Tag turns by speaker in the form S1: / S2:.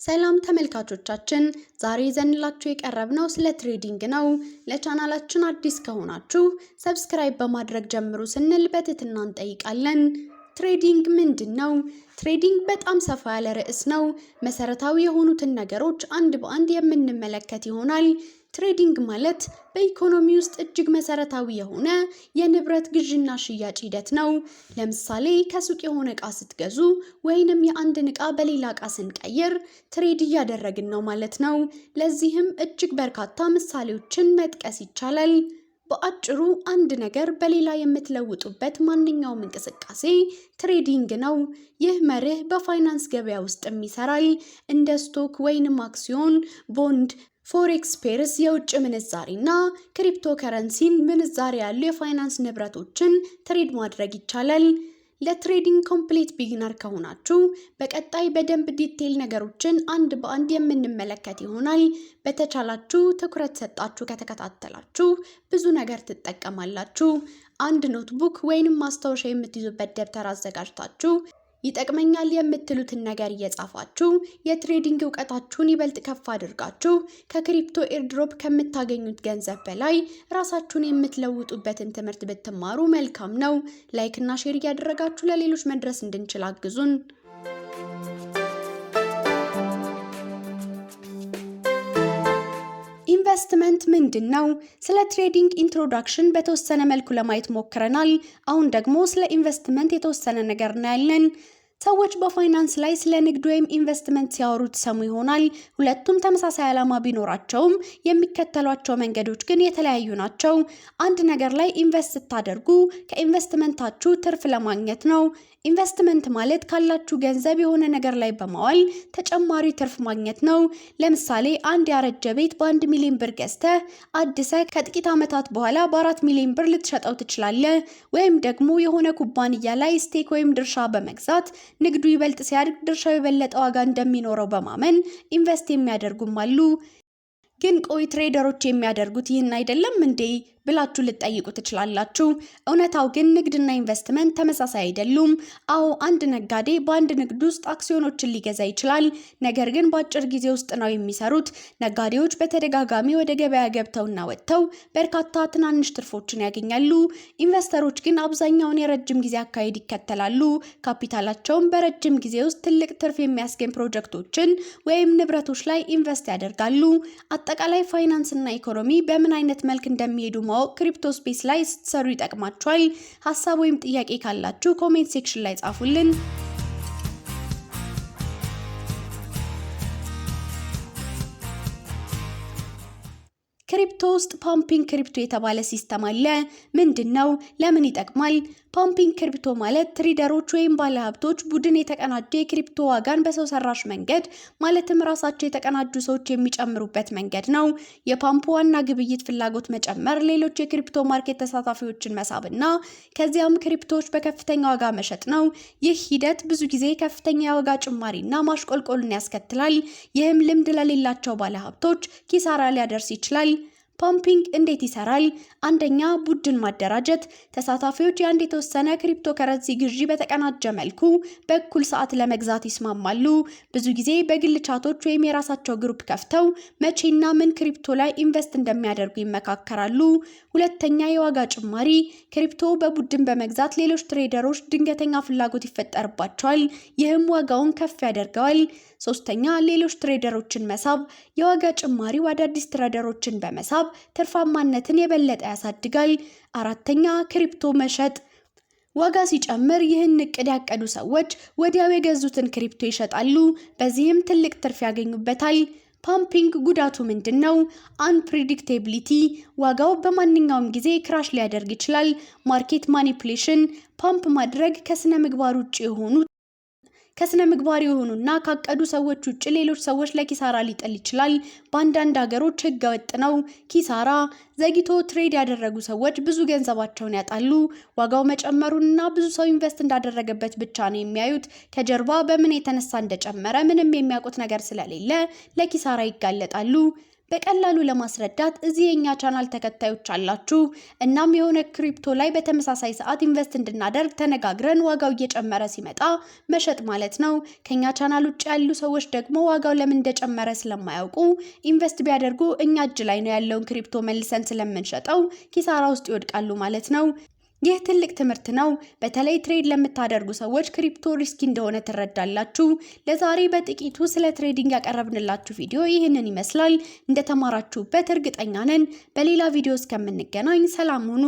S1: ሰላም ተመልካቾቻችን ዛሬ ይዘንላችሁ የቀረብነው ስለ ትሬዲንግ ነው። ለቻናላችን አዲስ ከሆናችሁ ሰብስክራይብ በማድረግ ጀምሩ ስንል በትህትና እንጠይቃለን። ትሬዲንግ ምንድነው? ትሬዲንግ በጣም ሰፋ ያለ ርዕስ ነው። መሰረታዊ የሆኑትን ነገሮች አንድ በአንድ የምንመለከት ይሆናል። ትሬዲንግ ማለት በኢኮኖሚ ውስጥ እጅግ መሰረታዊ የሆነ የንብረት ግዥና ሽያጭ ሂደት ነው። ለምሳሌ ከሱቅ የሆነ ዕቃ ስትገዙ ወይንም የአንድን ዕቃ በሌላ ዕቃ ስንቀይር ትሬድ እያደረግን ነው ማለት ነው። ለዚህም እጅግ በርካታ ምሳሌዎችን መጥቀስ ይቻላል። በአጭሩ አንድ ነገር በሌላ የምትለውጡበት ማንኛውም እንቅስቃሴ ትሬዲንግ ነው። ይህ መርህ በፋይናንስ ገበያ ውስጥም ይሰራል። እንደ ስቶክ ወይንም አክሲዮን፣ ቦንድ፣ ፎሬክስ ፔርስ የውጭ ምንዛሬና ክሪፕቶ ከረንሲን ምንዛሬ ያሉ የፋይናንስ ንብረቶችን ትሬድ ማድረግ ይቻላል። ለትሬዲንግ ኮምፕሊት ቢጊነር ከሆናችሁ በቀጣይ በደንብ ዲቴል ነገሮችን አንድ በአንድ የምንመለከት ይሆናል። በተቻላችሁ ትኩረት ሰጣችሁ ከተከታተላችሁ ብዙ ነገር ትጠቀማላችሁ። አንድ ኖትቡክ ወይንም ማስታወሻ የምትይዙበት ደብተር አዘጋጅታችሁ ይጠቅመኛል የምትሉትን ነገር እየጻፋችሁ የትሬዲንግ ዕውቀታችሁን ይበልጥ ከፍ አድርጋችሁ ከክሪፕቶ ኤርድሮፕ ከምታገኙት ገንዘብ በላይ ራሳችሁን የምትለውጡበትን ትምህርት ብትማሩ መልካም ነው። ላይክ እና ሼር እያደረጋችሁ ለሌሎች መድረስ እንድንችል አግዙን። ኢንቨስትመንት ምንድን ነው? ስለ ትሬዲንግ ኢንትሮዳክሽን በተወሰነ መልኩ ለማየት ሞክረናል። አሁን ደግሞ ስለ ኢንቨስትመንት የተወሰነ ነገር እናያለን። ሰዎች በፋይናንስ ላይ ስለ ንግድ ወይም ኢንቨስትመንት ሲያወሩ ትሰሙ ይሆናል። ሁለቱም ተመሳሳይ ዓላማ ቢኖራቸውም የሚከተሏቸው መንገዶች ግን የተለያዩ ናቸው። አንድ ነገር ላይ ኢንቨስት ስታደርጉ ከኢንቨስትመንታችሁ ትርፍ ለማግኘት ነው። ኢንቨስትመንት ማለት ካላችሁ ገንዘብ የሆነ ነገር ላይ በማዋል ተጨማሪ ትርፍ ማግኘት ነው። ለምሳሌ አንድ ያረጀ ቤት በ1 ሚሊዮን ብር ገዝተህ አድሰህ ከጥቂት ዓመታት በኋላ በ4 ሚሊዮን ብር ልትሸጠው ትችላለህ። ወይም ደግሞ የሆነ ኩባንያ ላይ ስቴክ ወይም ድርሻ በመግዛት ንግዱ ይበልጥ ሲያድግ ድርሻው የበለጠ ዋጋ እንደሚኖረው በማመን ኢንቨስት የሚያደርጉም አሉ። ግን ቆይ ትሬደሮች የሚያደርጉት ይህን አይደለም እንዴ ብላችሁ ልትጠይቁ ትችላላችሁ። እውነታው ግን ንግድና ኢንቨስትመንት ተመሳሳይ አይደሉም። አዎ አንድ ነጋዴ በአንድ ንግድ ውስጥ አክሲዮኖችን ሊገዛ ይችላል። ነገር ግን በአጭር ጊዜ ውስጥ ነው የሚሰሩት። ነጋዴዎች በተደጋጋሚ ወደ ገበያ ገብተውና ወጥተው በርካታ ትናንሽ ትርፎችን ያገኛሉ። ኢንቨስተሮች ግን አብዛኛውን የረጅም ጊዜ አካሄድ ይከተላሉ። ካፒታላቸውን በረጅም ጊዜ ውስጥ ትልቅ ትርፍ የሚያስገኝ ፕሮጀክቶችን ወይም ንብረቶች ላይ ኢንቨስት ያደርጋሉ። አጠቃላይ ፋይናንስና ኢኮኖሚ በምን አይነት መልክ እንደሚሄዱ ክሪፕቶ ስፔስ ላይ ስትሰሩ ይጠቅማችኋል። ሐሳብ ወይም ጥያቄ ካላችሁ ኮሜንት ሴክሽን ላይ ጻፉልን። ክሪፕቶ ውስጥ ፓምፒንግ ክሪፕቶ የተባለ ሲስተም አለ። ምንድነው? ለምን ይጠቅማል? ፓምፒንግ ክሪፕቶ ማለት ትሬደሮች ወይም ባለሀብቶች ቡድን የተቀናጀ የክሪፕቶ ዋጋን በሰው ሰራሽ መንገድ ማለትም ራሳቸው የተቀናጁ ሰዎች የሚጨምሩበት መንገድ ነው። የፓምፕ ዋና ግብይት ፍላጎት መጨመር፣ ሌሎች የክሪፕቶ ማርኬት ተሳታፊዎችን መሳብና ከዚያም ክሪፕቶዎች በከፍተኛ ዋጋ መሸጥ ነው። ይህ ሂደት ብዙ ጊዜ ከፍተኛ የዋጋ ጭማሪና ማሽቆልቆልን ያስከትላል። ይህም ልምድ ለሌላቸው ባለሀብቶች ኪሳራ ሊያደርስ ይችላል። ፓምፒንግ እንዴት ይሰራል? አንደኛ ቡድን ማደራጀት። ተሳታፊዎች የአንድ የተወሰነ ክሪፕቶ ከረንሲ ግዢ በተቀናጀ መልኩ በእኩል ሰዓት ለመግዛት ይስማማሉ። ብዙ ጊዜ በግል ቻቶች ወይም የራሳቸው ግሩፕ ከፍተው መቼና ምን ክሪፕቶ ላይ ኢንቨስት እንደሚያደርጉ ይመካከራሉ። ሁለተኛ የዋጋ ጭማሪ። ክሪፕቶ በቡድን በመግዛት ሌሎች ትሬደሮች ድንገተኛ ፍላጎት ይፈጠርባቸዋል። ይህም ዋጋውን ከፍ ያደርገዋል። ሶስተኛ ሌሎች ትሬደሮችን መሳብ። የዋጋ ጭማሪ አዳዲስ ትሬደሮችን በመሳብ ትርፋማነትን የበለጠ ያሳድጋል። አራተኛ ክሪፕቶ መሸጥ። ዋጋ ሲጨምር ይህን እቅድ ያቀዱ ሰዎች ወዲያው የገዙትን ክሪፕቶ ይሸጣሉ። በዚህም ትልቅ ትርፍ ያገኙበታል። ፓምፒንግ ጉዳቱ ምንድነው? አንፕሬዲክቴቢሊቲ። ዋጋው በማንኛውም ጊዜ ክራሽ ሊያደርግ ይችላል። ማርኬት ማኒፑሌሽን። ፓምፕ ማድረግ ከስነ ምግባር የሆኑና ካቀዱ ሰዎች ውጭ ሌሎች ሰዎች ለኪሳራ ሊጥል ይችላል። በአንዳንድ ሀገሮች ህገ ወጥ ነው። ኪሳራ። ዘግይቶ ትሬድ ያደረጉ ሰዎች ብዙ ገንዘባቸውን ያጣሉ። ዋጋው መጨመሩንና ብዙ ሰው ኢንቨስት እንዳደረገበት ብቻ ነው የሚያዩት። ከጀርባ በምን የተነሳ እንደጨመረ ምንም የሚያውቁት ነገር ስለሌለ ለኪሳራ ይጋለጣሉ። በቀላሉ ለማስረዳት እዚህ የኛ ቻናል ተከታዮች አላችሁ። እናም የሆነ ክሪፕቶ ላይ በተመሳሳይ ሰዓት ኢንቨስት እንድናደርግ ተነጋግረን ዋጋው እየጨመረ ሲመጣ መሸጥ ማለት ነው። ከኛ ቻናል ውጭ ያሉ ሰዎች ደግሞ ዋጋው ለምን እንደጨመረ ስለማያውቁ ኢንቨስት ቢያደርጉ እኛ እጅ ላይ ነው ያለውን ክሪፕቶ መልሰን ስለምንሸጠው ኪሳራ ውስጥ ይወድቃሉ ማለት ነው። ይህ ትልቅ ትምህርት ነው። በተለይ ትሬድ ለምታደርጉ ሰዎች ክሪፕቶ ሪስኪ እንደሆነ ትረዳላችሁ። ለዛሬ በጥቂቱ ስለ ትሬዲንግ ያቀረብንላችሁ ቪዲዮ ይህንን ይመስላል። እንደተማራችሁበት እርግጠኛ ነን። በሌላ ቪዲዮ እስከምንገናኝ ሰላም ሁኑ።